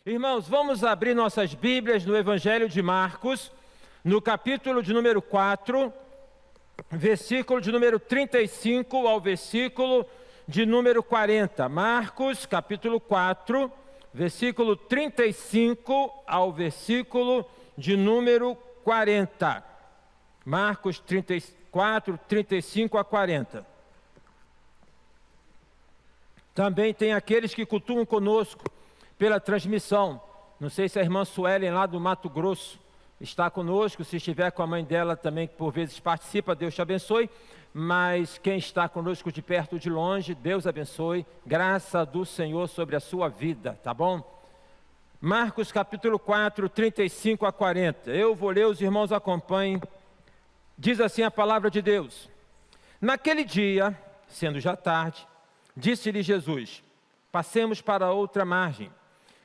Irmãos, vamos abrir nossas Bíblias no Evangelho de Marcos, no capítulo de número 4, versículo de número 35 ao versículo de número 40. Marcos, capítulo 4, versículo 35 ao versículo de número 40. Marcos 34, 35 a 40. Também tem aqueles que cultuam conosco pela transmissão. Não sei se a irmã Suelen lá do Mato Grosso está conosco, se estiver com a mãe dela também, que por vezes participa, Deus te abençoe. Mas quem está conosco de perto ou de longe, Deus abençoe, graça do Senhor sobre a sua vida, tá bom? Marcos capítulo 4, 35 a 40. Eu vou ler, os irmãos acompanhem. Diz assim a palavra de Deus: Naquele dia, sendo já tarde, disse-lhe Jesus: Passemos para outra margem.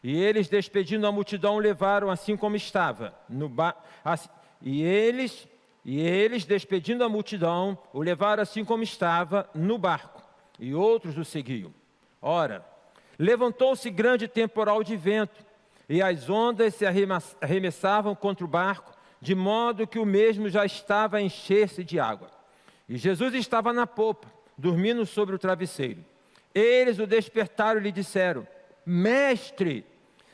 E eles, despedindo a multidão, o levaram assim como estava. E eles, despedindo a multidão, o levaram assim como estava no barco. E outros o seguiam. Ora, levantou-se grande temporal de vento, e as ondas se arremessavam contra o barco, de modo que o mesmo já estava a encher-se de água. E Jesus estava na popa, dormindo sobre o travesseiro. Eles o despertaram e lhe disseram: Mestre,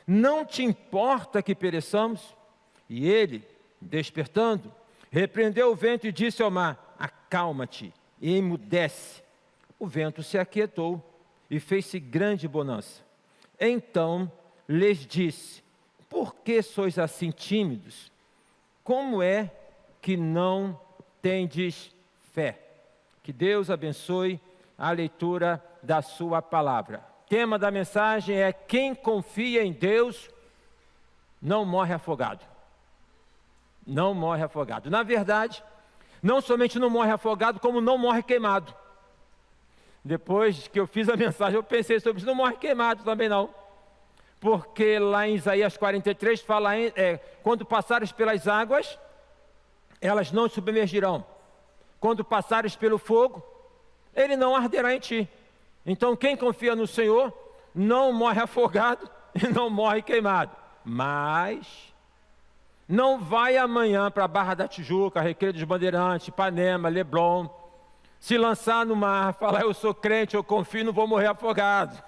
não te importa que pereçamos? E ele, despertando, repreendeu o vento e disse ao mar: Acalma-te e emudece. O vento se aquietou e fez-se grande bonança. Então lhes disse: Por que sois assim tímidos? Como é que não tendes fé? Que Deus abençoe a leitura da sua palavra. O tema da mensagem é: quem confia em Deus não morre afogado. Não morre afogado. Na verdade, não somente não morre afogado, como não morre queimado. Depois que eu fiz a mensagem, eu pensei sobre isso. Não morre queimado também não. Porque lá em Isaías 43 fala, quando passares pelas águas, elas não te submergirão. Quando passares pelo fogo, ele não arderá em ti. Então quem confia no Senhor não morre afogado e não morre queimado. Mas não vai amanhã para a Barra da Tijuca, Recreio dos Bandeirantes, Ipanema, Leblon, se lançar no mar, falar: eu sou crente, eu confio, não vou morrer afogado.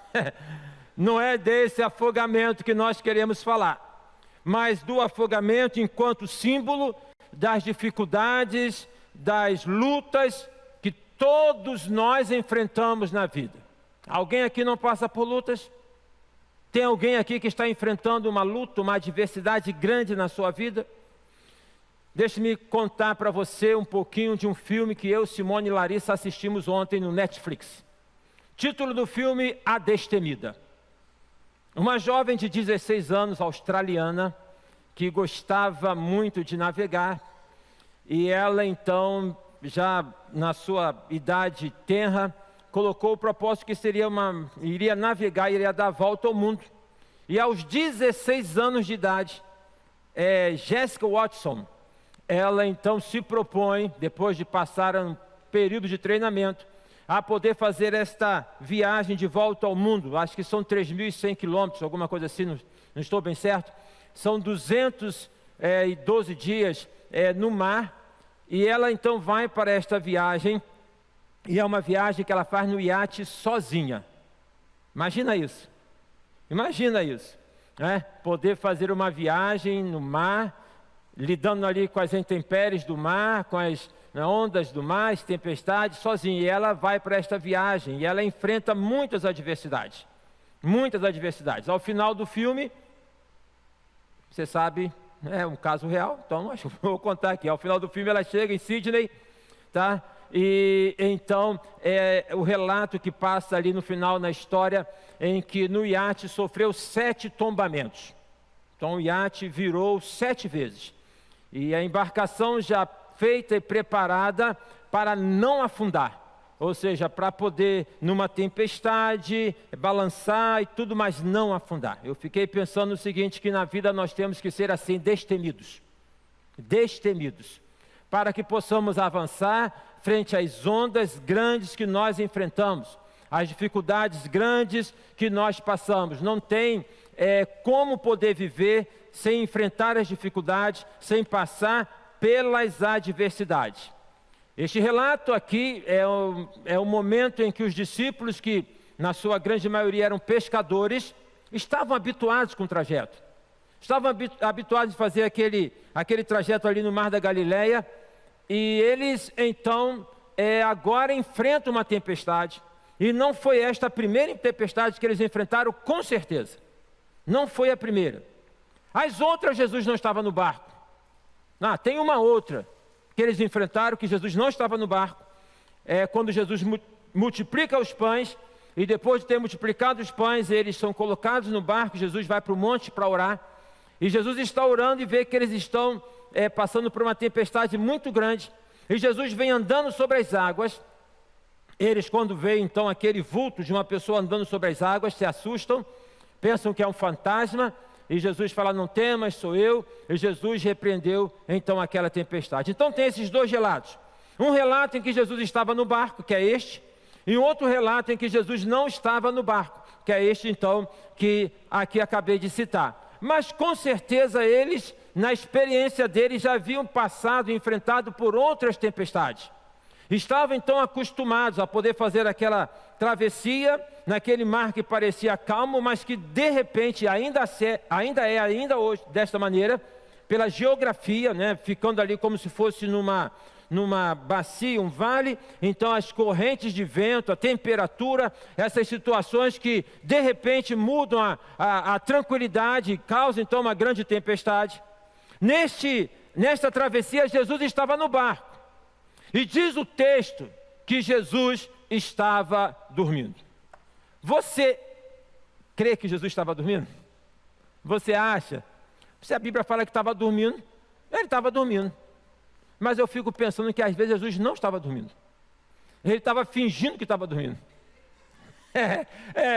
Não é desse afogamento que nós queremos falar, mas do afogamento enquanto símbolo das dificuldades, das lutas que todos nós enfrentamos na vida. Alguém aqui não passa por lutas? Tem alguém aqui que está enfrentando uma luta, uma adversidade grande na sua vida? Deixe-me contar para você um pouquinho de um filme que eu, Simone e Larissa assistimos ontem no Netflix. Título do filme: A Destemida. Uma jovem de 16 anos, australiana, que gostava muito de navegar, e ela então, já na sua idade tenra, colocou o propósito que iria navegar, iria dar a volta ao mundo. E aos 16 anos de idade, Jessica Watson, ela então se propõe, depois de passar um período de treinamento, a poder fazer esta viagem de volta ao mundo. Acho que são 3.100 quilômetros, alguma coisa assim, não estou bem certo. São 212 dias no mar, e ela então vai para esta viagem, e é uma viagem que ela faz no iate sozinha. Imagina isso, né? Poder fazer uma viagem no mar, lidando ali com as intempéries do mar, com as ondas do mar, as tempestades, sozinha. E ela vai para esta viagem, e ela enfrenta muitas adversidades. Ao final do filme, você sabe, é um caso real, então eu vou contar aqui. Ao final do filme ela chega em Sydney, tá? E então o relato que passa ali no final na história, em que no iate sofreu 7 tombamentos. Então o iate virou 7 vezes. E a embarcação já feita e preparada para não afundar. Ou seja, para poder, numa tempestade, balançar e tudo, mas não afundar. Eu fiquei pensando o seguinte, que na vida nós temos que ser assim, destemidos, para que possamos avançar frente às ondas grandes que nós enfrentamos, as dificuldades grandes que nós passamos. Não tem como poder viver sem enfrentar as dificuldades, sem passar pelas adversidades. Este relato aqui é o momento em que os discípulos, que na sua grande maioria eram pescadores, estavam habituados com o trajeto. Estavam habituados a fazer aquele trajeto ali no Mar da Galileia, e eles então agora enfrentam uma tempestade. E não foi esta a primeira tempestade que eles enfrentaram, com certeza. Não foi a primeira. As outras, Jesus não estava no barco. Tem uma outra que eles enfrentaram, que Jesus não estava no barco. Quando Jesus multiplica os pães, e depois de ter multiplicado os pães, eles são colocados no barco. Jesus vai para o monte para orar. E Jesus está orando e vê que eles estão passando por uma tempestade muito grande. E Jesus vem andando sobre as águas. Eles, quando veem então aquele vulto de uma pessoa andando sobre as águas, se assustam, pensam que é um fantasma, e Jesus fala: não temas, sou eu. E Jesus repreendeu então aquela tempestade. Então tem esses dois relatos. Um relato em que Jesus estava no barco, que é este, e um outro relato em que Jesus não estava no barco, que é este então, que aqui acabei de citar. Mas com certeza eles, na experiência deles, já haviam passado e enfrentado por outras tempestades. Estavam então acostumados a poder fazer aquela travessia naquele mar que parecia calmo, mas que de repente ainda hoje desta maneira, pela geografia, ficando ali como se fosse numa bacia, um vale. Então as correntes de vento, a temperatura, essas situações que de repente mudam a tranquilidade e causam então uma grande tempestade. Nesta travessia, Jesus estava no barco. E diz o texto que Jesus estava dormindo. Você crê que Jesus estava dormindo? Você acha? Se a Bíblia fala que estava dormindo, ele estava dormindo. Mas eu fico pensando que às vezes Jesus não estava dormindo. Ele estava fingindo que estava dormindo.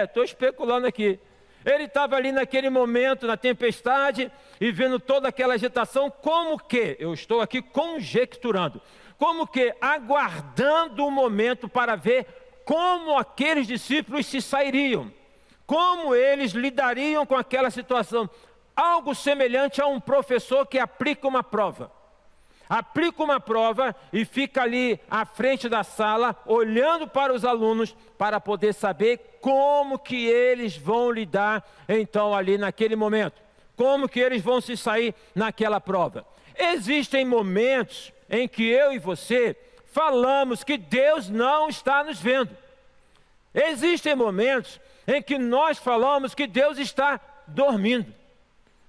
Estou especulando aqui. Ele estava ali naquele momento, na tempestade, e vendo toda aquela agitação, como que, eu estou aqui conjecturando, como que aguardando o momento para ver como aqueles discípulos se sairiam, como eles lidariam com aquela situação. Algo semelhante a um professor que aplica uma prova. Aplica uma prova e fica ali à frente da sala, olhando para os alunos, para poder saber como que eles vão lidar, então, ali naquele momento. Como que eles vão se sair naquela prova. Existem momentos em que eu e você falamos que Deus não está nos vendo. Existem momentos em que nós falamos que Deus está dormindo.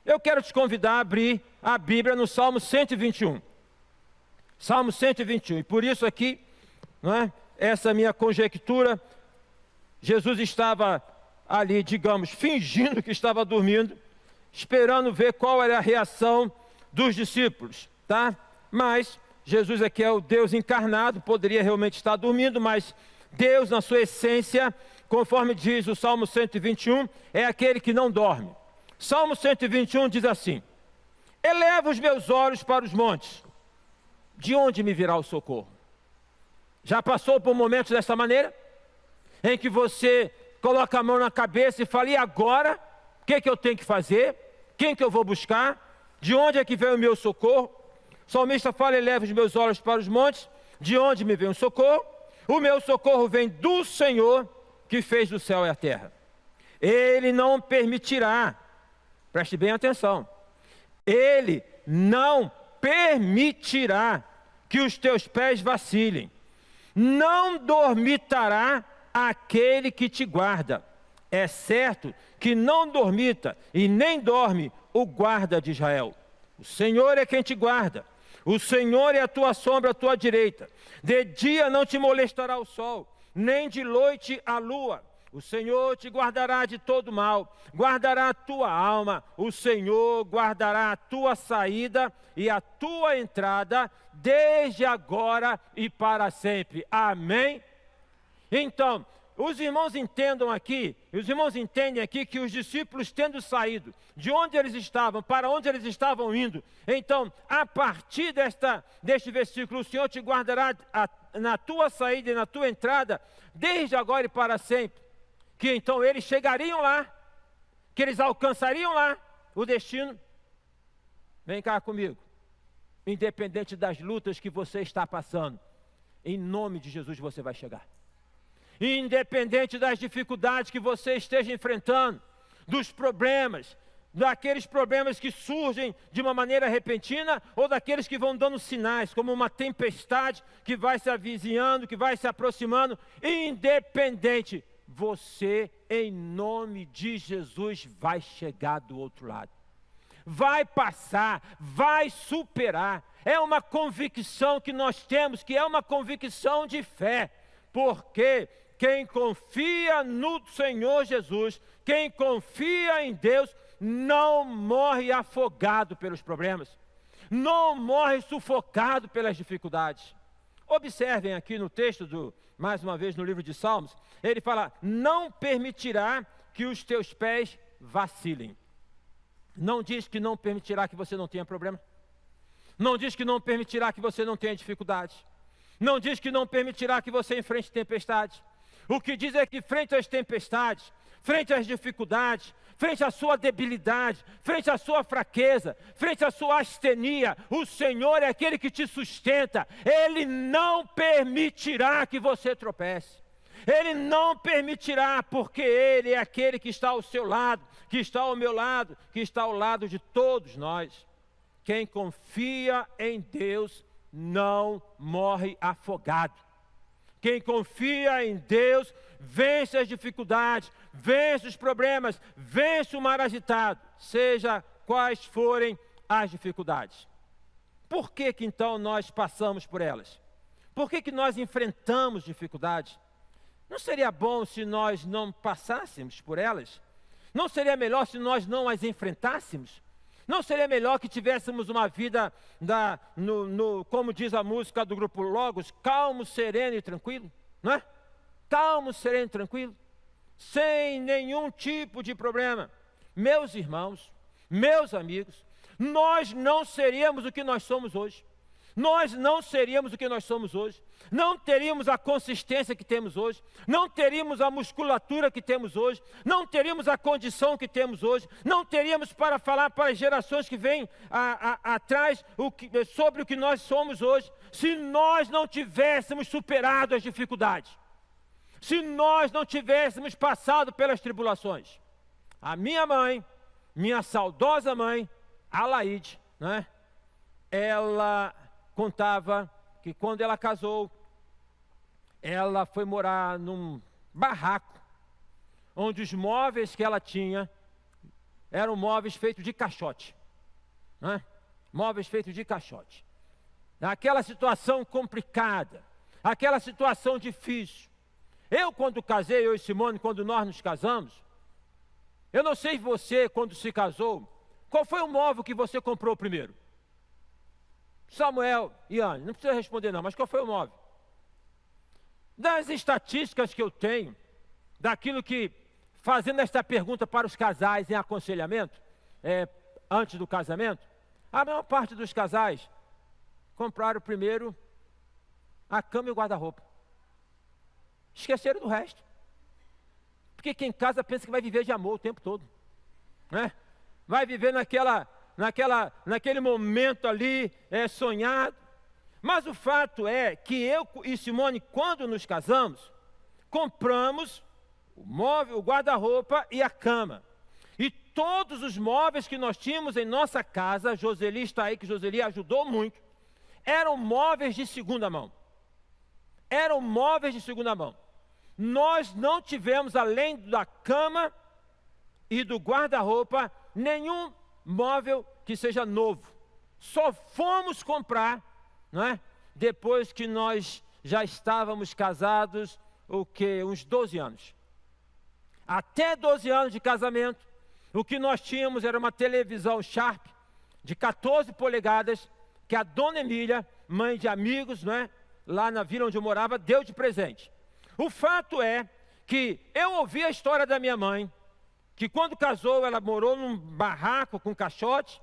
Eu quero te convidar a abrir a Bíblia no Salmo 121. Salmo 121, e por isso aqui, essa minha conjectura, Jesus estava ali, digamos, fingindo que estava dormindo, esperando ver qual era a reação dos discípulos, tá? Mas Jesus aqui é o Deus encarnado, poderia realmente estar dormindo, mas Deus, na sua essência, conforme diz o Salmo 121, é aquele que não dorme. Salmo 121 diz assim: eleva os meus olhos para os montes. De onde me virá o socorro? Já passou por momentos dessa maneira? Em que você coloca a mão na cabeça e fala: e agora? O que eu tenho que fazer? Quem que eu vou buscar? De onde é que vem o meu socorro? O salmista fala: eleva os meus olhos para os montes. De onde me vem o socorro? O meu socorro vem do Senhor, que fez do céu e a terra. Ele não permitirá, preste bem atenção, Ele não permitirá que os teus pés vacilem. Não dormitará aquele que te guarda. É certo que não dormita e nem dorme o guarda de Israel. O Senhor é quem te guarda. O Senhor é a tua sombra à tua direita. De dia não te molestará o sol, nem de noite a lua. O Senhor te guardará de todo mal, guardará a tua alma. O Senhor guardará a tua saída e a tua entrada, desde agora e para sempre. Amém? Então, os irmãos entendem aqui que os discípulos, tendo saído de onde eles estavam, para onde eles estavam indo, então, a partir deste versículo, o Senhor te guardará na tua saída e na tua entrada, desde agora e para sempre. Que então eles chegariam lá, que eles alcançariam lá o destino. Vem cá comigo. Independente das lutas que você está passando, em nome de Jesus você vai chegar. Independente das dificuldades que você esteja enfrentando, dos problemas, daqueles problemas que surgem de uma maneira repentina ou daqueles que vão dando sinais, como uma tempestade que vai se avizinhando, que vai se aproximando, independente, você, em nome de Jesus, vai chegar do outro lado. Vai passar, vai superar. É uma convicção que nós temos, que é uma convicção de fé, porque quem confia no Senhor Jesus, quem confia em Deus, não morre afogado pelos problemas, não morre sufocado pelas dificuldades. Observem aqui no texto, mais uma vez no livro de Salmos, ele fala, não permitirá que os teus pés vacilem. Não diz que não permitirá que você não tenha problema. Não diz que não permitirá que você não tenha dificuldade. Não diz que não permitirá que você enfrente tempestades. O que diz é que frente às tempestades, frente às dificuldades, frente à sua debilidade, frente à sua fraqueza, frente à sua astenia, o Senhor é aquele que te sustenta. Ele não permitirá que você tropece. Ele não permitirá, porque Ele é aquele que está ao seu lado, que está ao meu lado, que está ao lado de todos nós. Quem confia em Deus não morre afogado. Quem confia em Deus vence as dificuldades, vence os problemas, vence o mar agitado, seja quais forem as dificuldades. Por que então nós passamos por elas? Por que nós enfrentamos dificuldades? Não seria bom se nós não passássemos por elas? Não seria melhor se nós não as enfrentássemos? Não seria melhor que tivéssemos uma vida, como diz a música do grupo Logos, calmo, sereno e tranquilo? Não é? Calmo, sereno e tranquilo, sem nenhum tipo de problema. Meus irmãos, meus amigos, nós não seríamos o que nós somos hoje. Nós não seríamos o que nós somos hoje, não teríamos a consistência que temos hoje, não teríamos a musculatura que temos hoje, não teríamos a condição que temos hoje, não teríamos para falar para as gerações que vêm atrás sobre o que nós somos hoje, se nós não tivéssemos superado as dificuldades, se nós não tivéssemos passado pelas tribulações. A minha mãe, minha saudosa mãe, Alaide, né? Ela contava que quando ela casou, ela foi morar num barraco, onde os móveis que ela tinha eram móveis feitos de caixote, né? Móveis feitos de caixote. Aquela situação complicada, aquela situação difícil. Eu, quando casei, eu e Simone, quando nós nos casamos, eu não sei você, quando se casou, qual foi o móvel que você comprou primeiro? Samuel e Anne, não precisa responder não, mas qual foi o móvel? Das estatísticas que eu tenho, daquilo que, fazendo esta pergunta para os casais em aconselhamento, antes do casamento, a maior parte dos casais compraram primeiro a cama e o guarda-roupa. Esqueceram do resto. Porque quem casa pensa que vai viver de amor o tempo todo, né? Vai viver naquele momento ali sonhado. Mas o fato é que eu e Simone, quando nos casamos, compramos o móvel, o guarda-roupa e a cama. E todos os móveis que nós tínhamos em nossa casa, Joseli está aí, que Joseli ajudou muito, eram móveis de segunda mão. Eram móveis de segunda mão. Nós não tivemos, além da cama e do guarda-roupa, nenhum móvel que seja novo. Só fomos comprar, não é? Depois que nós já estávamos casados, uns 12 anos. Até 12 anos de casamento, o que nós tínhamos era uma televisão Sharp de 14 polegadas, que a dona Emília, mãe de amigos, não é? Lá na vila onde eu morava, deu de presente. O fato é que eu ouvi a história da minha mãe, que quando casou ela morou num barraco com caixote,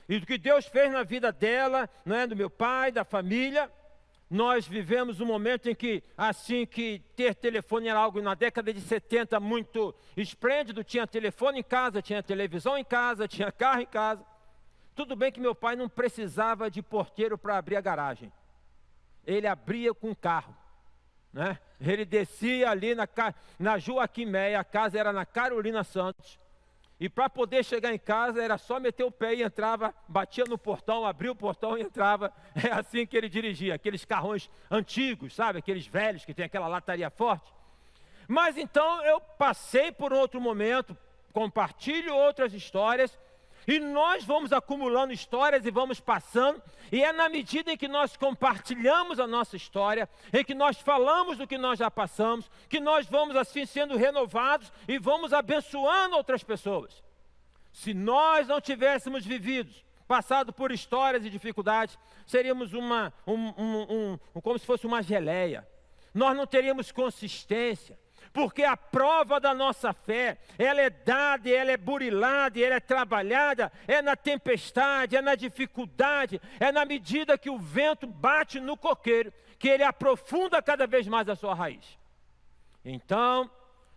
e do que Deus fez na vida dela, né, do meu pai, da família. Nós vivemos um momento em que, assim que ter telefone era algo na década de 70 muito esplêndido, tinha telefone em casa, tinha televisão em casa, tinha carro em casa. Tudo bem que meu pai não precisava de porteiro para abrir a garagem. Ele abria com o carro, né? Ele descia ali na Joaquim Meia, a casa era na Carolina Santos. E para poder chegar em casa era só meter o pé e entrava, batia no portão, abria o portão e entrava. É assim que ele dirigia, aqueles carrões antigos, sabe? Aqueles velhos que tem aquela lataria forte. Mas então eu passei por outro momento, compartilho outras histórias, e nós vamos acumulando histórias e vamos passando, e é na medida em que nós compartilhamos a nossa história, em que nós falamos do que nós já passamos, que nós vamos assim sendo renovados e vamos abençoando outras pessoas. Se nós não tivéssemos vivido, passado por histórias e dificuldades, seríamos como se fosse uma geleia. Nós não teríamos consistência. Porque a prova da nossa fé, ela é dada, ela é burilada, ela é trabalhada, é na tempestade, é na dificuldade, é na medida que o vento bate no coqueiro, que ele aprofunda cada vez mais a sua raiz. Então,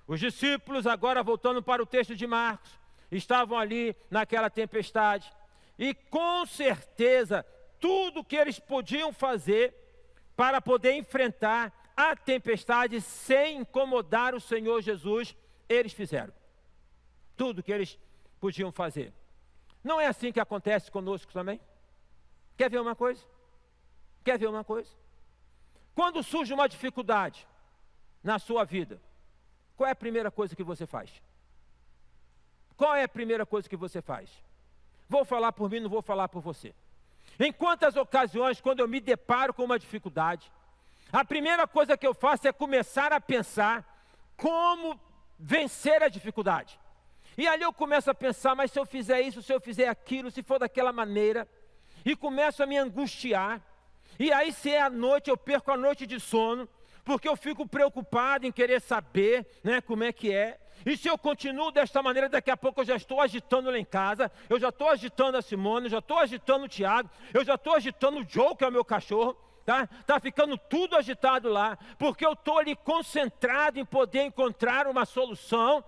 os discípulos, agora voltando para o texto de Marcos, estavam ali naquela tempestade, e com certeza, tudo que eles podiam fazer para poder enfrentar a tempestade sem incomodar o Senhor Jesus, eles fizeram. Tudo que eles podiam fazer. Não é assim que acontece conosco também? Quer ver uma coisa? Quer ver uma coisa? Quando surge uma dificuldade na sua vida, qual é a primeira coisa que você faz? Qual é a primeira coisa que você faz? Vou falar por mim, não vou falar por você. Em quantas ocasiões, quando eu me deparo com uma dificuldade, a primeira coisa que eu faço é começar a pensar como vencer a dificuldade. E ali eu começo a pensar, mas se eu fizer isso, se eu fizer aquilo, se for daquela maneira, e começo a me angustiar. E aí se é à noite, eu perco a noite de sono, porque eu fico preocupado em querer saber, né, como é que é. E se eu continuo desta maneira, daqui a pouco eu já estou agitando lá em casa, eu já estou agitando a Simone, eu já estou agitando o Tiago, eu já estou agitando o Joe, que é o meu cachorro. Tá ficando tudo agitado lá, porque eu estou ali concentrado em poder encontrar uma solução.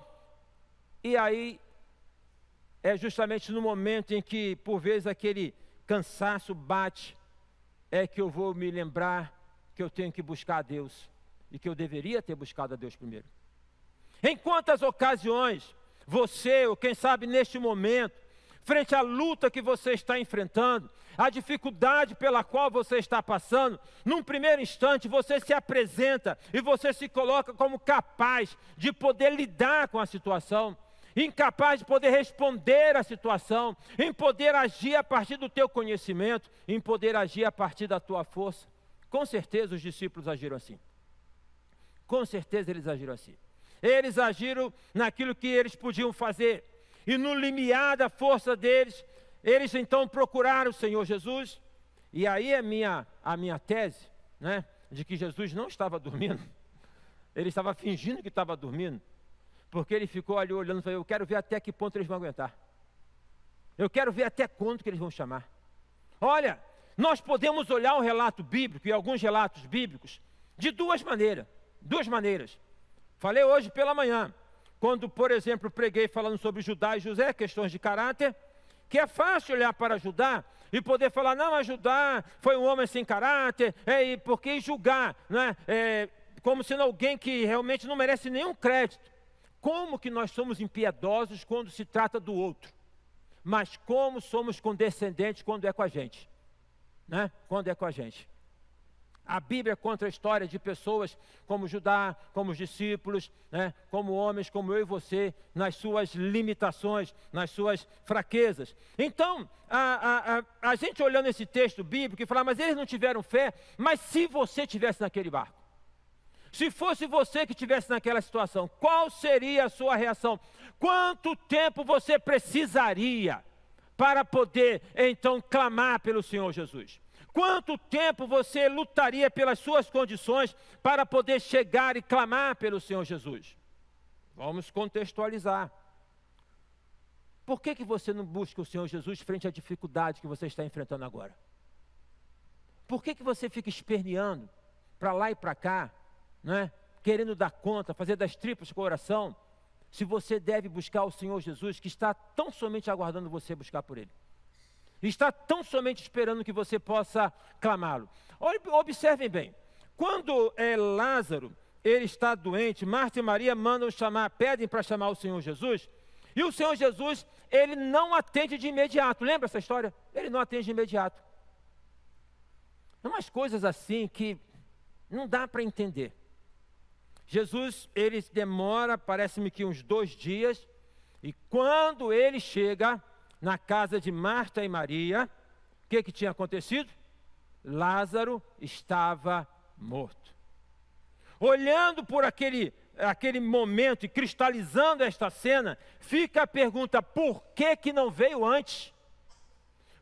E aí, é justamente no momento em que, por vezes, aquele cansaço bate, é que eu vou me lembrar que eu tenho que buscar a Deus, e que eu deveria ter buscado a Deus primeiro. Em quantas ocasiões, você, ou quem sabe neste momento, frente à luta que você está enfrentando, a dificuldade pela qual você está passando, num primeiro instante você se apresenta e você se coloca como capaz de poder lidar com a situação, incapaz de poder responder à situação, em poder agir a partir do teu conhecimento, em poder agir a partir da tua força. Com certeza os discípulos agiram assim. Com certeza eles agiram assim. Eles agiram naquilo que eles podiam fazer. E no limiar da força deles, eles então procuraram o Senhor Jesus. E aí a minha tese, né, de que Jesus não estava dormindo. Ele estava fingindo que estava dormindo. Porque ele ficou ali olhando e falou, eu quero ver até que ponto eles vão aguentar. Eu quero ver até quanto que eles vão chamar. Olha, nós podemos olhar um relato bíblico e alguns relatos bíblicos de duas maneiras. Falei hoje pela manhã, quando, por exemplo, preguei falando sobre Judá e José, questões de caráter, que é fácil olhar para Judá e poder falar, não, mas Judá foi um homem sem caráter, porque julgar, né, como sendo alguém que realmente não merece nenhum crédito. Como que nós somos impiedosos quando se trata do outro, mas como somos condescendentes quando é com a gente, né? Quando é com a gente. A Bíblia conta a história de pessoas como Judá, como os discípulos, né? Como homens como eu e você, nas suas limitações, nas suas fraquezas. Então, a gente olhando esse texto bíblico e falar, mas eles não tiveram fé, mas se você estivesse naquele barco, se fosse você que estivesse naquela situação, qual seria a sua reação? Quanto tempo você precisaria para poder, então, clamar pelo Senhor Jesus? Quanto tempo você lutaria pelas suas condições para poder chegar e clamar pelo Senhor Jesus? Vamos contextualizar. Por que você não busca o Senhor Jesus frente à dificuldade que você está enfrentando agora? Por que você fica esperneando para lá e para cá, né? Querendo dar conta, fazer das tripas coração, se você deve buscar o Senhor Jesus, que está tão somente aguardando você buscar por Ele? Está tão somente esperando que você possa clamá-lo. Observem bem, quando Lázaro, ele está doente, Marta e Maria pedem para chamar o Senhor Jesus, e o Senhor Jesus, ele não atende de imediato. Lembra essa história? Ele não atende de imediato. São umas coisas assim que não dá para entender. Jesus, ele demora, parece-me que uns 2 dias, e quando ele chega na casa de Marta e Maria, o que tinha acontecido? Lázaro estava morto. Olhando por aquele momento e cristalizando esta cena, fica a pergunta: por que não veio antes?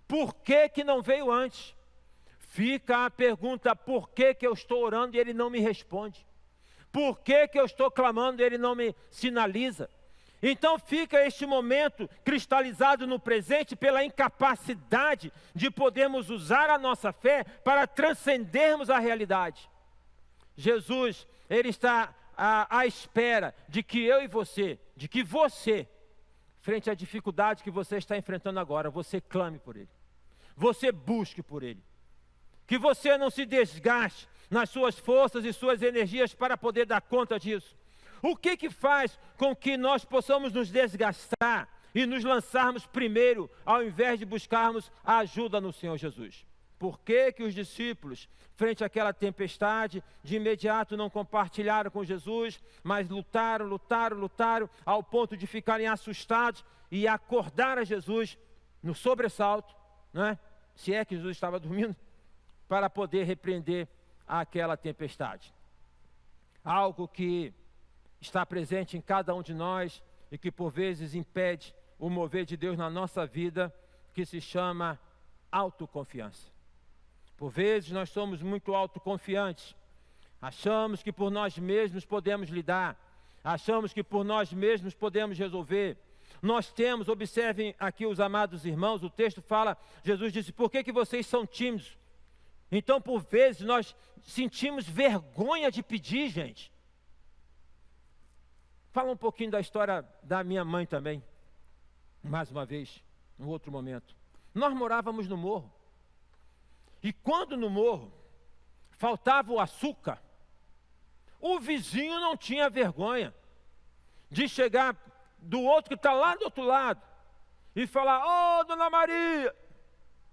Por que não veio antes? Fica a pergunta: por que eu estou orando e ele não me responde? Por que eu estou clamando e ele não me sinaliza? Então fica este momento cristalizado no presente pela incapacidade de podermos usar a nossa fé para transcendermos a realidade. Jesus, ele está à espera de que eu e você, de que você, frente à dificuldade que você está enfrentando agora, você clame por Ele, você busque por Ele, que você não se desgaste nas suas forças e suas energias para poder dar conta disso. O que faz com que nós possamos nos desgastar e nos lançarmos primeiro, ao invés de buscarmos a ajuda no Senhor Jesus? Por que os discípulos, frente àquela tempestade, de imediato não compartilharam com Jesus, mas lutaram, ao ponto de ficarem assustados e acordar a Jesus no sobressalto, né? Se é que Jesus estava dormindo, para poder repreender aquela tempestade. Algo que está presente em cada um de nós e que por vezes impede o mover de Deus na nossa vida, que se chama autoconfiança. Por vezes nós somos muito autoconfiantes, achamos que por nós mesmos podemos lidar, achamos que por nós mesmos podemos resolver. Nós temos, observem aqui os amados irmãos, o texto fala, Jesus disse: por que vocês são tímidos? Então por vezes nós sentimos vergonha de pedir, gente. Fala um pouquinho da história da minha mãe também, mais uma vez, em outro momento. Nós morávamos no morro, e quando no morro faltava o açúcar, o vizinho não tinha vergonha de chegar do outro que está lá do outro lado e falar: ô, dona Maria,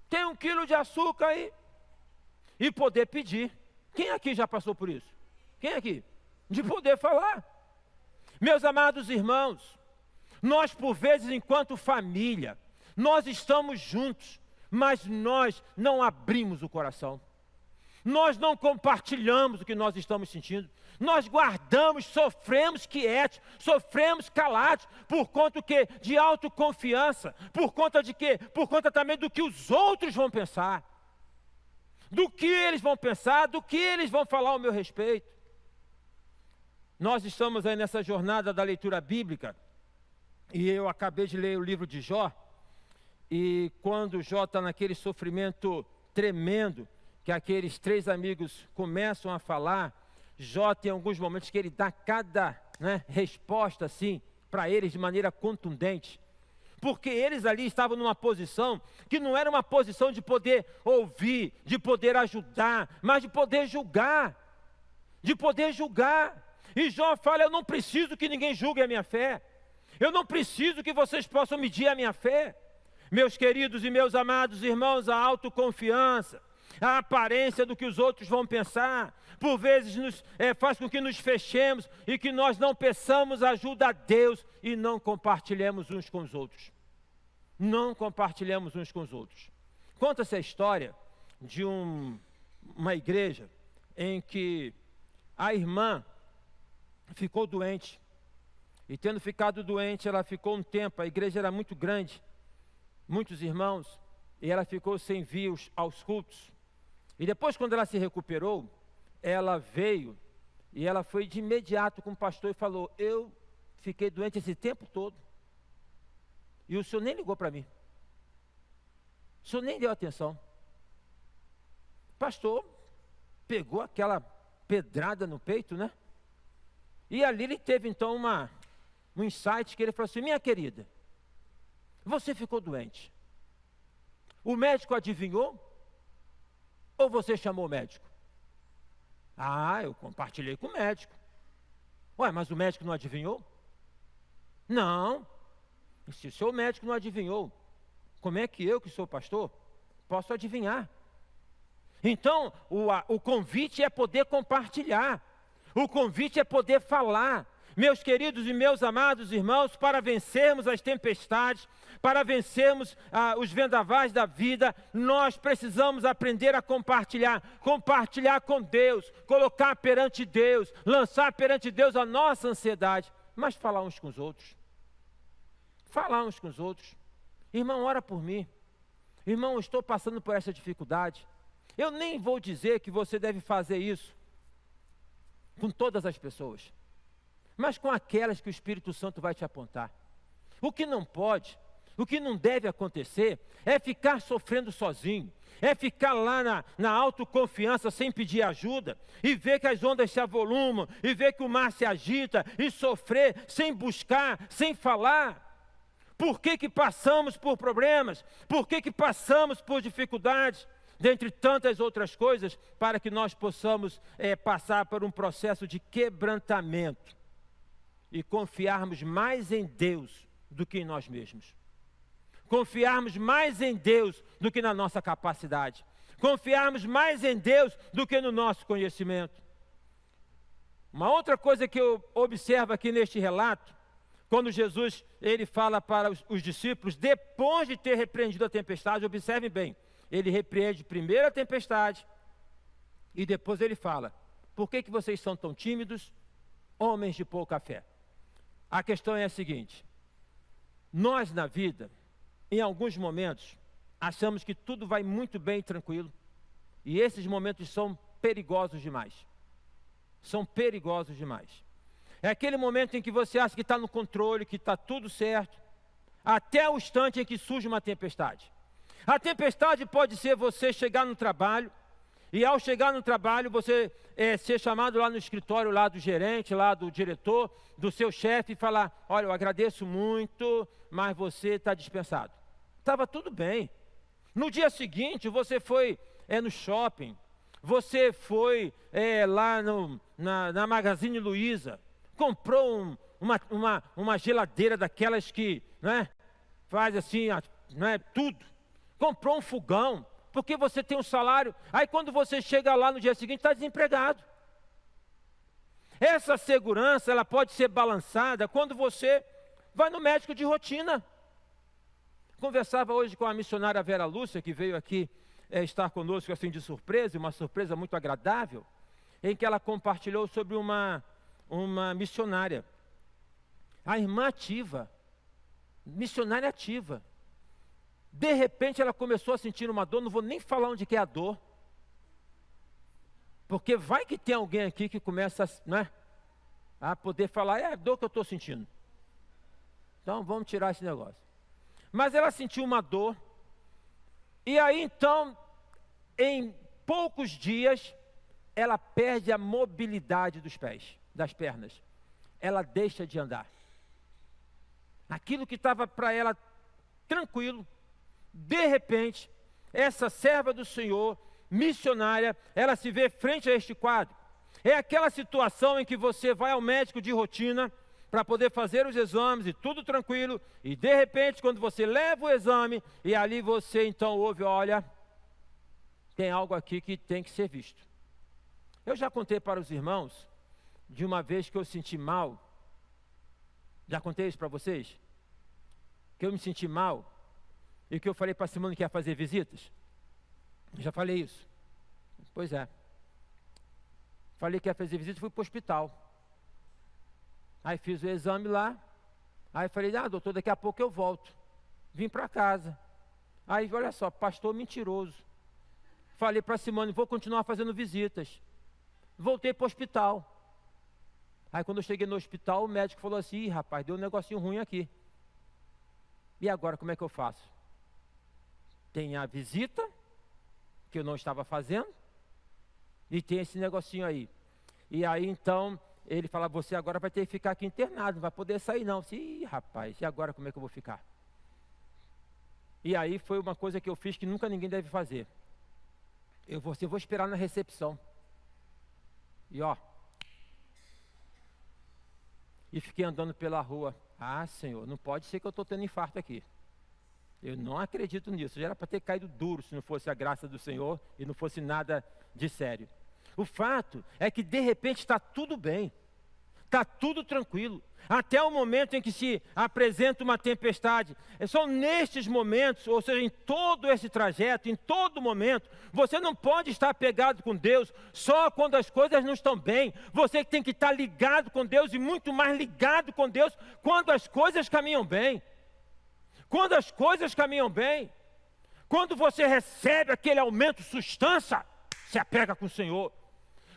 tem 1 quilo de açúcar aí? E poder pedir. Quem aqui já passou por isso? Quem aqui? De poder falar. Meus amados irmãos, nós por vezes, enquanto família, nós estamos juntos, mas nós não abrimos o coração. Nós não compartilhamos o que nós estamos sentindo. Nós guardamos, sofremos quietos, sofremos calados, por conta do quê? De autoconfiança. Por conta de quê? Por conta também do que os outros vão pensar. Do que eles vão pensar, do que eles vão falar ao meu respeito. Nós estamos aí nessa jornada da leitura bíblica, e eu acabei de ler o livro de Jó, e quando Jó está naquele sofrimento tremendo, que aqueles 3 amigos começam a falar, Jó tem alguns momentos que ele dá cada resposta assim, para eles de maneira contundente, porque eles ali estavam numa posição que não era uma posição de poder ouvir, de poder ajudar, mas de poder julgar, E Jó fala: eu não preciso que ninguém julgue a minha fé, eu não preciso que vocês possam medir a minha fé. Meus queridos e meus amados irmãos, a autoconfiança, a aparência do que os outros vão pensar, por vezes faz com que nos fechemos e que nós não peçamos ajuda a Deus e não compartilhemos uns com os outros. Conta-se a história de uma igreja em que a irmã ficou doente, e tendo ficado doente, ela ficou um tempo, a igreja era muito grande, muitos irmãos, e ela ficou sem vir aos cultos. E depois, quando ela se recuperou, ela veio e ela foi de imediato com o pastor e falou: eu fiquei doente esse tempo todo e o senhor nem ligou para mim, o senhor nem deu atenção. pastor pegou aquela pedrada no peito, né? E ali ele teve então um insight que ele falou assim: minha querida, você ficou doente. O médico adivinhou? Ou você chamou o médico? Ah, eu compartilhei com o médico. Ué, mas o médico não adivinhou? Não. Se o seu médico não adivinhou, como é que eu, que sou pastor, posso adivinhar? Então, o convite é poder compartilhar. O convite é poder falar. Meus queridos e meus amados irmãos, para vencermos as tempestades, para vencermos os vendavais da vida, nós precisamos aprender a compartilhar. Compartilhar com Deus, colocar perante Deus, lançar perante Deus a nossa ansiedade, mas falar uns com os outros. Falar uns com os outros. Irmão, ora por mim. Irmão, eu estou passando por essa dificuldade. Eu nem vou dizer que você deve fazer isso com todas as pessoas, mas com aquelas que o Espírito Santo vai te apontar. O que não pode, o que não deve acontecer, é ficar sofrendo sozinho, é ficar lá na autoconfiança sem pedir ajuda, e ver que as ondas se avolumam, e ver que o mar se agita, e sofrer sem buscar, sem falar. Por que passamos por problemas? Por que passamos por dificuldades? Dentre tantas outras coisas, para que nós possamos passar por um processo de quebrantamento e confiarmos mais em Deus do que em nós mesmos. Confiarmos mais em Deus do que na nossa capacidade. Confiarmos mais em Deus do que no nosso conhecimento. Uma outra coisa que eu observo aqui neste relato, quando Jesus ele fala para os discípulos, depois de ter repreendido a tempestade, observem bem, ele repreende primeiro a tempestade e depois ele fala: por que vocês são tão tímidos, homens de pouca fé? A questão é a seguinte: nós na vida, em alguns momentos, achamos que tudo vai muito bem e tranquilo, e esses momentos são perigosos demais. São perigosos demais. É aquele momento em que você acha que está no controle, que está tudo certo, até o instante em que surge uma tempestade. A tempestade pode ser você chegar no trabalho, e ao chegar no trabalho, você ser chamado lá no escritório, lá do gerente, lá do diretor, do seu chefe, e falar: olha, eu agradeço muito, mas você está dispensado. Estava tudo bem. No dia seguinte, você foi no shopping, você foi lá na Magazine Luiza, comprou uma geladeira daquelas que, né, faz assim, né, tudo. Comprou um fogão, porque você tem um salário. Aí quando você chega lá no dia seguinte, está desempregado. Essa segurança, ela pode ser balançada quando você vai no médico de rotina. Conversava hoje com a missionária Vera Lúcia, que veio aqui estar conosco assim de surpresa, uma surpresa muito agradável, em que ela compartilhou sobre uma missionária. A irmã ativa, missionária ativa. De repente ela começou a sentir uma dor, não vou nem falar onde que é a dor, porque vai que tem alguém aqui que começa a poder falar: é a dor que eu estou sentindo. Então vamos tirar esse negócio. Mas ela sentiu uma dor, e aí então, em poucos dias, ela perde a mobilidade dos pés, das pernas. Ela deixa de andar. Aquilo que estava para ela tranquilo, de repente, essa serva do Senhor, missionária, ela se vê frente a este quadro. É aquela situação em que você vai ao médico de rotina para poder fazer os exames e tudo tranquilo, e de repente, quando você leva o exame, e ali você então ouve: olha, tem algo aqui que tem que ser visto. Eu já contei para os irmãos de uma vez que eu senti mal. Já contei isso para vocês? Que eu me senti mal e que eu falei para a Simone que ia fazer visitas. Já falei isso. Pois é. Falei que ia fazer visita e fui para o hospital. Aí fiz o exame lá. Aí falei: doutor, daqui a pouco eu volto. Vim para casa. Aí, olha só, pastor mentiroso. Falei para a Simone: vou continuar fazendo visitas. Voltei para o hospital. Aí quando eu cheguei no hospital, o médico falou assim: ih, rapaz, deu um negocinho ruim aqui. E agora como é que eu faço? Tem a visita, que eu não estava fazendo, E tem esse negocinho aí. E aí então, ele fala, você agora vai ter que ficar aqui internado, não vai poder sair não. Ih, rapaz, e agora como é que eu vou ficar? E aí foi uma coisa que eu fiz que nunca ninguém deve fazer. Eu vou esperar na recepção. E ó. E fiquei andando pela rua. Ah, Senhor, não pode ser que eu estou tendo infarto aqui. Eu não acredito nisso. Já era para ter caído duro se não fosse a graça do Senhor e não fosse nada de sério. O fato é que de repente está tudo bem. Está tudo tranquilo. Até o momento em que se apresenta uma tempestade. São nestes momentos, ou seja, em todo esse trajeto, em todo momento, você não pode estar pegado com Deus só quando as coisas não estão bem. Você tem que estar ligado com Deus e muito mais ligado com Deus quando as coisas caminham bem. Quando as coisas caminham bem. Quando você recebe aquele aumento de sustância, se apega com o Senhor.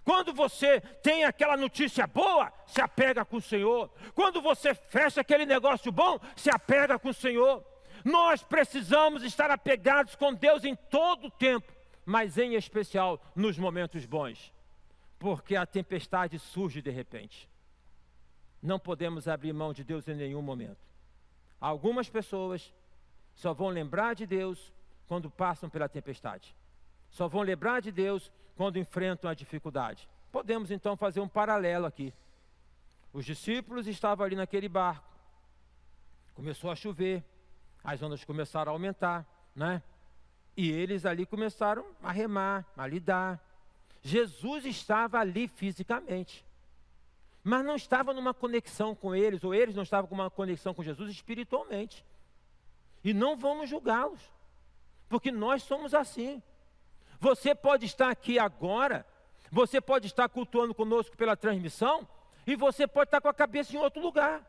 Quando você tem aquela notícia boa, se apega com o Senhor. Quando você fecha aquele negócio bom, se apega com o Senhor. Nós precisamos estar apegados com Deus em todo o tempo, mas em especial nos momentos bons, porque a tempestade surge de repente. Não podemos abrir mão de Deus em nenhum momento. Algumas pessoas só vão lembrar de Deus quando passam pela tempestade. Só vão lembrar de Deus quando enfrentam a dificuldade. Podemos então fazer um paralelo aqui. Os discípulos estavam ali naquele barco. Começou a chover, as ondas começaram a aumentar, né? E eles ali começaram a remar, a lidar. Jesus estava ali fisicamente, mas não estava numa conexão com eles, ou eles não estavam com uma conexão com Jesus espiritualmente. E não vamos julgá-los, porque nós somos assim. Você pode estar aqui agora, você pode estar cultuando conosco pela transmissão, e você pode estar com a cabeça em outro lugar.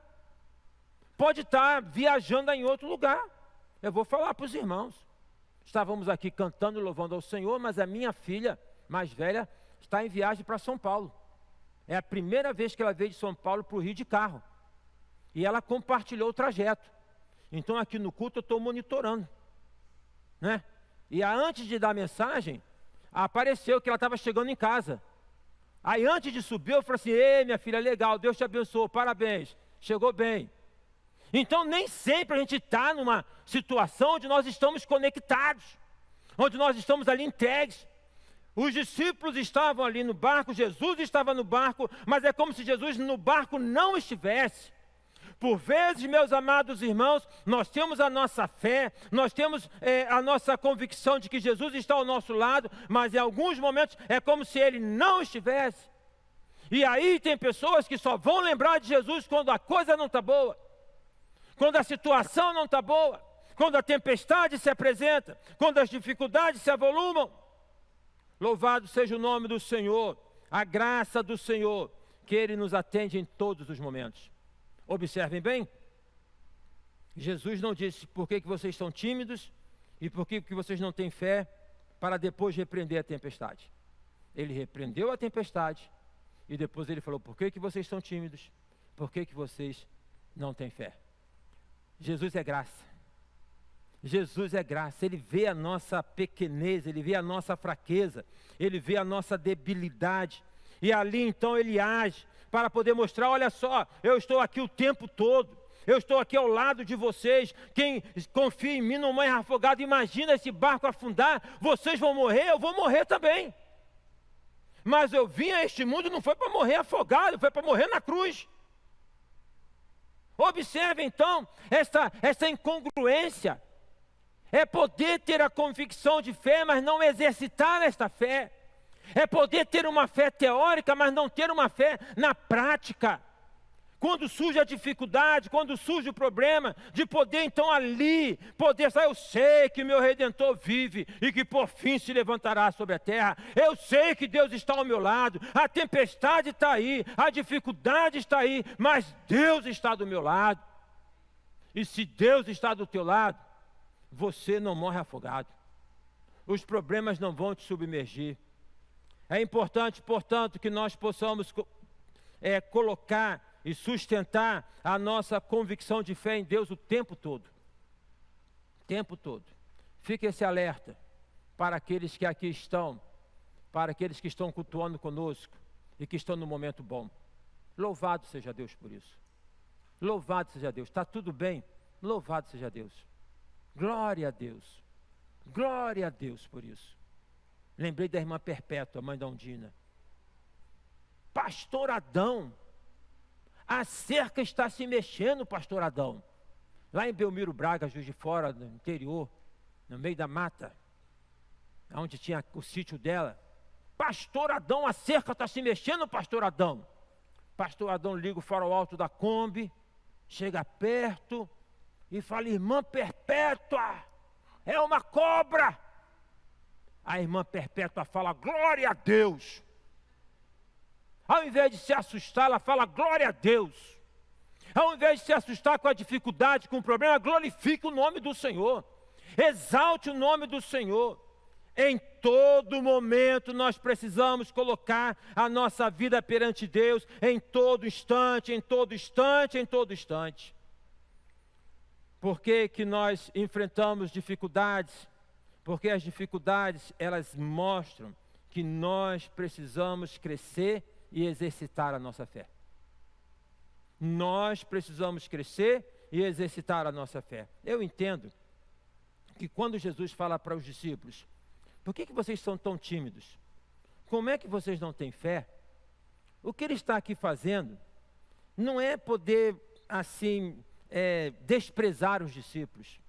Pode estar viajando em outro lugar. Eu vou falar para os irmãos. Estávamos aqui cantando e louvando ao Senhor, mas a minha filha mais velha está em viagem para São Paulo. É a primeira vez que ela veio de São Paulo para o Rio de carro. E ela compartilhou o trajeto. Então aqui no culto eu estou monitorando, né? E antes de dar a mensagem, apareceu que ela estava chegando em casa. Aí antes de subir, eu falei assim, ei minha filha, legal, Deus te abençoe, parabéns, chegou bem. Então nem sempre a gente está numa situação onde nós estamos conectados, onde nós estamos ali entregues. Os discípulos estavam ali no barco, Jesus estava no barco, mas é como se Jesus no barco não estivesse. Por vezes, meus amados irmãos, nós temos a nossa fé, nós temos a nossa convicção de que Jesus está ao nosso lado, mas em alguns momentos é como se Ele não estivesse. E aí tem pessoas que só vão lembrar de Jesus quando a coisa não está boa, quando a situação não está boa, quando a tempestade se apresenta, quando as dificuldades se avolumam. Louvado seja o nome do Senhor, a graça do Senhor, que Ele nos atende em todos os momentos. Observem bem, Jesus não disse por que vocês estão tímidos e por que vocês não têm fé para depois repreender a tempestade. Ele repreendeu a tempestade e depois ele falou por que vocês estão tímidos, por que vocês não têm fé. Jesus é graça. Jesus é graça, Ele vê a nossa pequenez, Ele vê a nossa fraqueza, Ele vê a nossa debilidade e ali então Ele age para poder mostrar, olha só, eu estou aqui o tempo todo, eu estou aqui ao lado de vocês, quem confia em mim não morre afogado, imagina esse barco afundar, vocês vão morrer, eu vou morrer também. Mas eu vim a este mundo não foi para morrer afogado, foi para morrer na cruz. Observe então, essa incongruência, é poder ter a convicção de fé, mas não exercitar esta fé. É poder ter uma fé teórica, mas não ter uma fé na prática. Quando surge a dificuldade, quando surge o problema, de poder então ali, poder sair, eu sei que meu Redentor vive e que por fim se levantará sobre a terra. Eu sei que Deus está ao meu lado, a tempestade está aí, a dificuldade está aí, mas Deus está do meu lado. E se Deus está do teu lado, você não morre afogado. Os problemas não vão te submergir. É importante, portanto, que nós possamos colocar e sustentar a nossa convicção de fé em Deus o tempo todo. O tempo todo. Fique esse alerta para aqueles que aqui estão para aqueles que estão cultuando conosco e que estão no momento bom. Louvado seja Deus por isso. Louvado seja Deus. Está tudo bem? Louvado seja Deus. Glória a Deus. Glória a Deus por isso. Lembrei da irmã Perpétua, mãe da Undina. Pastor Adão, a cerca está se mexendo, pastor Adão. Lá em Belmiro Braga, Juiz de Fora, no interior, no meio da mata, onde tinha o sítio dela. Pastor Adão, a cerca está se mexendo, pastor Adão. Pastor Adão liga o farol alto da Kombi, chega perto e fala: irmã Perpétua, é uma cobra. A irmã Perpétua fala: glória a Deus. Ao invés de se assustar, ela fala: glória a Deus. Ao invés de se assustar com a dificuldade, com o problema, glorifique o nome do Senhor. Exalte o nome do Senhor. Em todo momento nós precisamos colocar a nossa vida perante Deus, em todo instante, em todo instante, em todo instante. Por que que nós enfrentamos dificuldades? Porque as dificuldades, elas mostram que nós precisamos crescer e exercitar a nossa fé. Nós precisamos crescer e exercitar a nossa fé. Eu entendo que quando Jesus fala para os discípulos: por que vocês são tão tímidos? Como é que vocês não têm fé? O que ele está aqui fazendo não é poder, assim, desprezar os discípulos.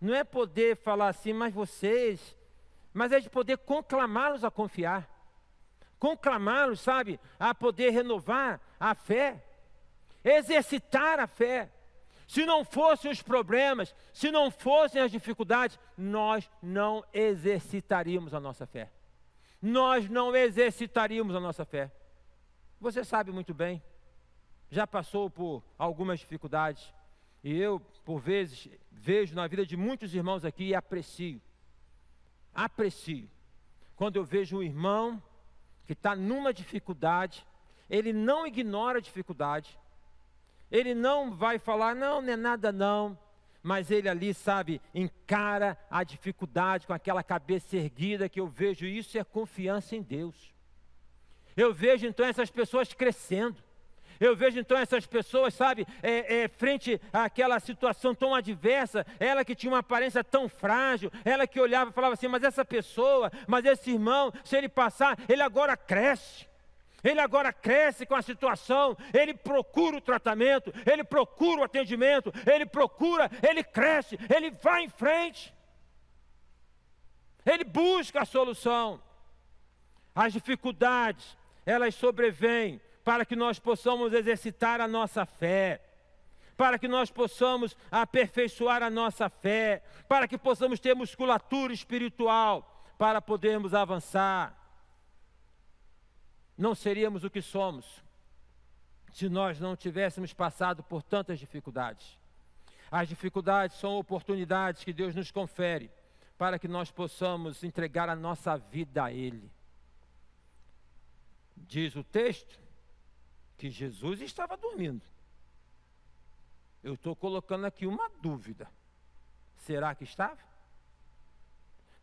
Não é poder falar assim, mas é de poder conclamá-los a confiar. Conclamá-los, sabe, a poder renovar a fé. Exercitar a fé. Se não fossem os problemas, se não fossem as dificuldades, nós não exercitaríamos a nossa fé. Nós não exercitaríamos a nossa fé. Você sabe muito bem, já passou por algumas dificuldades. E eu, por vezes, vejo na vida de muitos irmãos aqui e aprecio. Quando eu vejo um irmão que está numa dificuldade, ele não ignora a dificuldade. Ele não vai falar: não é nada não. Mas ele ali, sabe, encara a dificuldade com aquela cabeça erguida, que eu vejo isso é confiança em Deus. Eu vejo então essas pessoas crescendo. Eu vejo então essas pessoas, sabe, frente àquela situação tão adversa, ela que tinha uma aparência tão frágil, ela que olhava e falava assim: mas essa pessoa, mas esse irmão, se ele passar, ele agora cresce. Ele agora cresce com a situação, ele procura o tratamento, ele procura o atendimento, ele cresce, ele vai em frente. Ele busca a solução. As dificuldades, elas sobrevêm para que nós possamos exercitar a nossa fé, para que nós possamos aperfeiçoar a nossa fé, para que possamos ter musculatura espiritual, para podermos avançar. Não seríamos o que somos se nós não tivéssemos passado por tantas dificuldades. As dificuldades são oportunidades que Deus nos confere para que nós possamos entregar a nossa vida a Ele. Diz o texto que Jesus estava dormindo. Eu estou colocando aqui uma dúvida. Será que estava?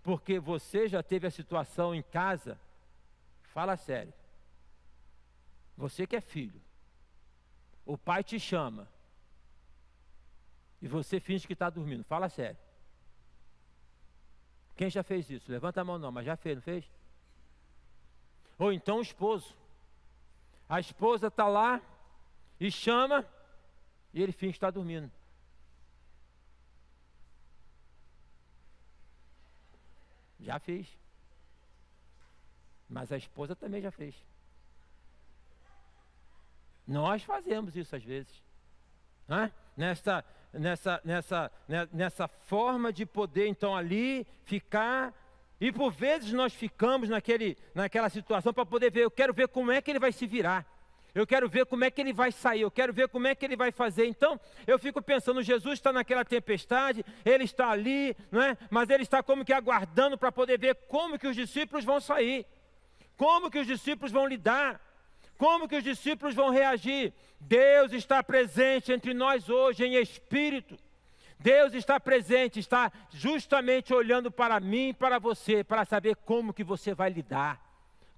Porque você já teve a situação em casa, fala sério. Você que é filho, o pai te chama e você finge que está dormindo, fala sério. Quem já fez isso? Levanta a mão não, mas já fez, não fez? Ou então o esposo. A esposa está lá e chama e ele finge que está dormindo. Já fiz. Mas a esposa também já fez. Nós fazemos isso às vezes, né? Nessa forma de poder então ali ficar, e por vezes nós ficamos naquela situação para poder ver, eu quero ver como é que ele vai se virar, eu quero ver como é que ele vai sair, eu quero ver como é que ele vai fazer. Então eu fico pensando, Jesus está naquela tempestade, ele está ali, não é? Mas ele está como que aguardando para poder ver como que os discípulos vão sair, como que os discípulos vão lidar, como que os discípulos vão reagir. Deus está presente entre nós hoje em espírito. Deus está presente, está justamente olhando para mim e para você, para saber como que você vai lidar.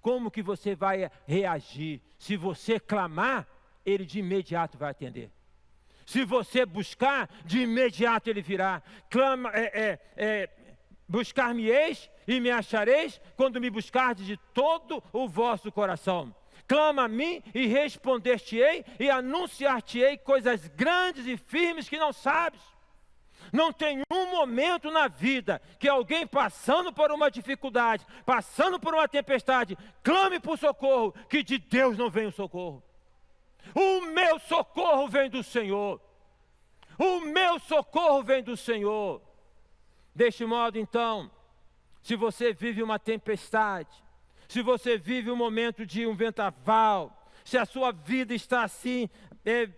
como que você vai reagir? Se você clamar, Ele de imediato vai atender. Se você buscar, de imediato Ele virá. Buscar-me-eis e me achareis, quando me buscardes de todo o vosso coração. Clama a mim e responder-te-ei e anunciar-te-ei coisas grandes e firmes que não sabes. Não tem um momento na vida que alguém passando por uma dificuldade, passando por uma tempestade, clame por socorro, que de Deus não vem o socorro. O meu socorro vem do Senhor. O meu socorro vem do Senhor. Deste modo, então, se você vive uma tempestade, se você vive um momento de um vendaval, se a sua vida está assim,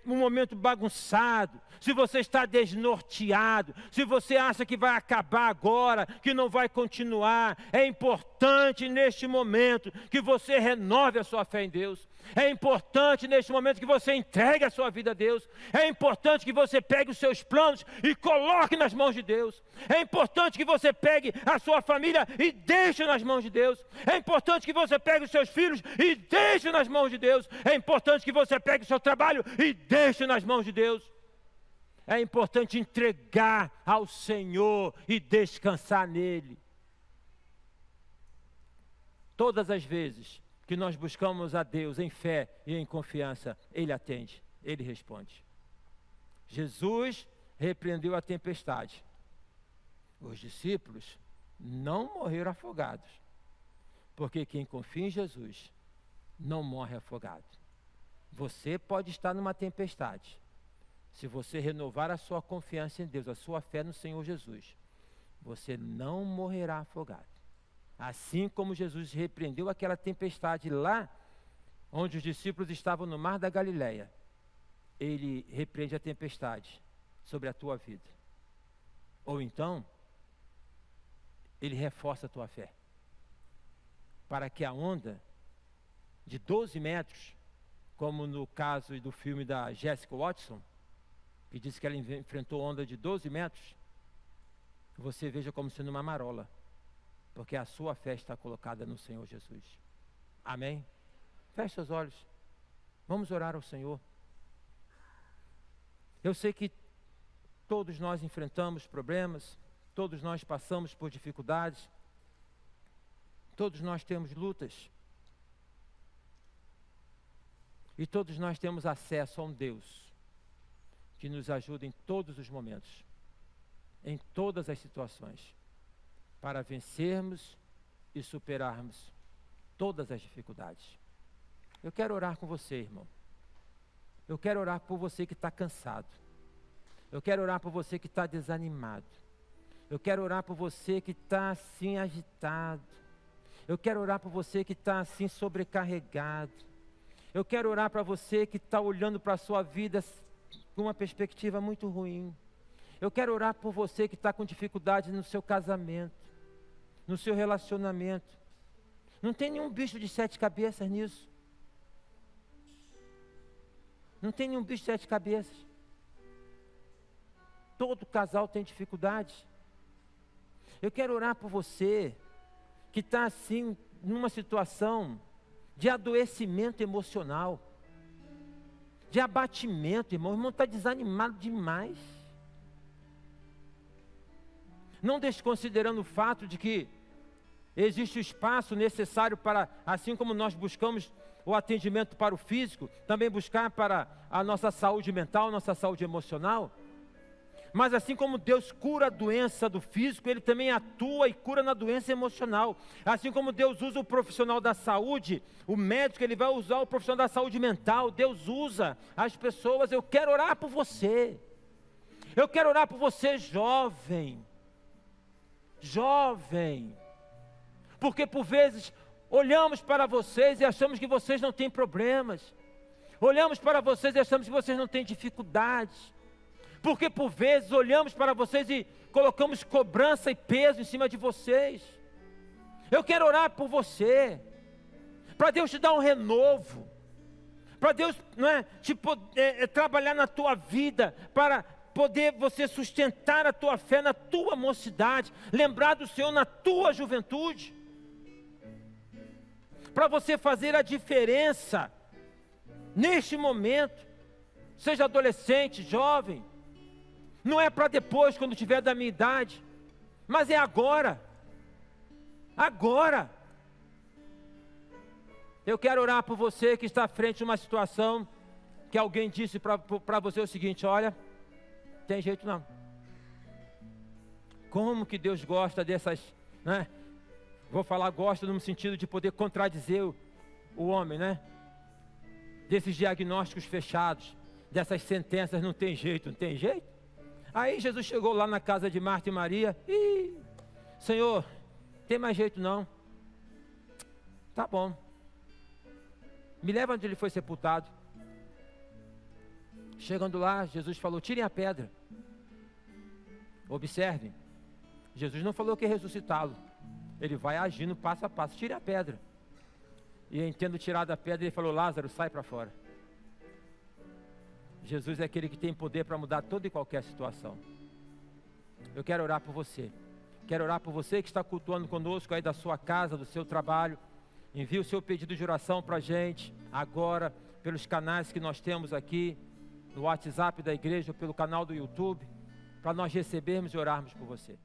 um momento bagunçado, se você está desnorteado, se você acha que vai acabar agora, que não vai continuar, é importante neste momento que você renove a sua fé em Deus. É importante neste momento que você entregue a sua vida a Deus. É importante que você pegue os seus planos e coloque nas mãos de Deus. É importante que você pegue a sua família e deixe nas mãos de Deus. É importante que você pegue os seus filhos e deixe nas mãos de Deus. É importante que você pegue o seu trabalho e deixe nas mãos de Deus. É importante entregar ao Senhor e descansar nele. Todas as vezes que nós buscamos a Deus em fé e em confiança, Ele atende, Ele responde. Jesus repreendeu a tempestade. Os discípulos não morreram afogados, porque quem confia em Jesus não morre afogado. Você pode estar numa tempestade. Se você renovar a sua confiança em Deus, a sua fé no Senhor Jesus, você não morrerá afogado. Assim como Jesus repreendeu aquela tempestade lá, onde os discípulos estavam no mar da Galileia, Ele repreende a tempestade sobre a tua vida. Ou então, Ele reforça a tua fé, para que a onda de 12 metros, como no caso do filme da Jessica Watson, que disse que ela enfrentou onda de 12 metros, você veja como sendo uma marola, porque a sua fé está colocada no Senhor Jesus. Amém? Feche seus olhos. Vamos orar ao Senhor. Eu sei que todos nós enfrentamos problemas, todos nós passamos por dificuldades, todos nós temos lutas, e todos nós temos acesso a um Deus que nos ajuda em todos os momentos, em todas as situações, para vencermos e superarmos todas as dificuldades. Eu quero orar com você, irmão. Eu quero orar por você que está cansado. Eu quero orar por você que está desanimado. Eu quero orar por você que está assim agitado. Eu quero orar por você que está assim sobrecarregado. Eu quero orar para você que está olhando para a sua vida com uma perspectiva muito ruim. Eu quero orar por você que está com dificuldade no seu casamento, no seu relacionamento. Não tem nenhum bicho de 7 cabeças nisso. Não tem nenhum bicho de 7 cabeças. Todo casal tem dificuldades. Eu quero orar por você que está assim, numa situação de adoecimento emocional, de abatimento, irmão. O irmão está desanimado demais. Não desconsiderando o fato de que existe o espaço necessário para, assim como nós buscamos o atendimento para o físico, também buscar para a nossa saúde mental, nossa saúde emocional. Mas assim como Deus cura a doença do físico, Ele também atua e cura na doença emocional. Assim como Deus usa o profissional da saúde, o médico, Ele vai usar o profissional da saúde mental. Deus usa as pessoas. Eu quero orar por você. Eu quero orar por você, jovem. Jovem. Porque por vezes olhamos para vocês e achamos que vocês não têm problemas. Olhamos para vocês e achamos que vocês não têm dificuldades. Porque por vezes olhamos para vocês e colocamos cobrança e peso em cima de vocês. Eu quero orar por você, para Deus te dar um renovo, para Deus trabalhar na tua vida, para poder você sustentar a tua fé na tua mocidade, lembrar do Senhor na tua juventude. para você fazer a diferença neste momento. Seja adolescente, jovem, não é para depois, quando tiver da minha idade, mas é agora. Agora. Eu quero orar por você que está à frente de uma situação que alguém disse para você o seguinte: olha, tem jeito não. Como que Deus gosta dessas, né? Vou falar gosta no sentido de poder contradizer o homem, né? Desses diagnósticos fechados, dessas sentenças, não tem jeito, não tem jeito. Aí Jesus chegou lá na casa de Marta e Maria, e Senhor, tem mais jeito não? Tá bom. Me leva onde ele foi sepultado. Chegando lá, Jesus falou: tirem a pedra. Observem, Jesus não falou que ia ressuscitá-lo. Ele vai agindo passo a passo. Tire a pedra. E tendo tirado a pedra, ele falou: Lázaro, sai para fora. Jesus é aquele que tem poder para mudar toda e qualquer situação. Eu quero orar por você. Quero orar por você que está cultuando conosco aí da sua casa, do seu trabalho. Envie o seu pedido de oração para a gente, agora, pelos canais que nós temos aqui, no WhatsApp da igreja, ou pelo canal do YouTube, para nós recebermos e orarmos por você.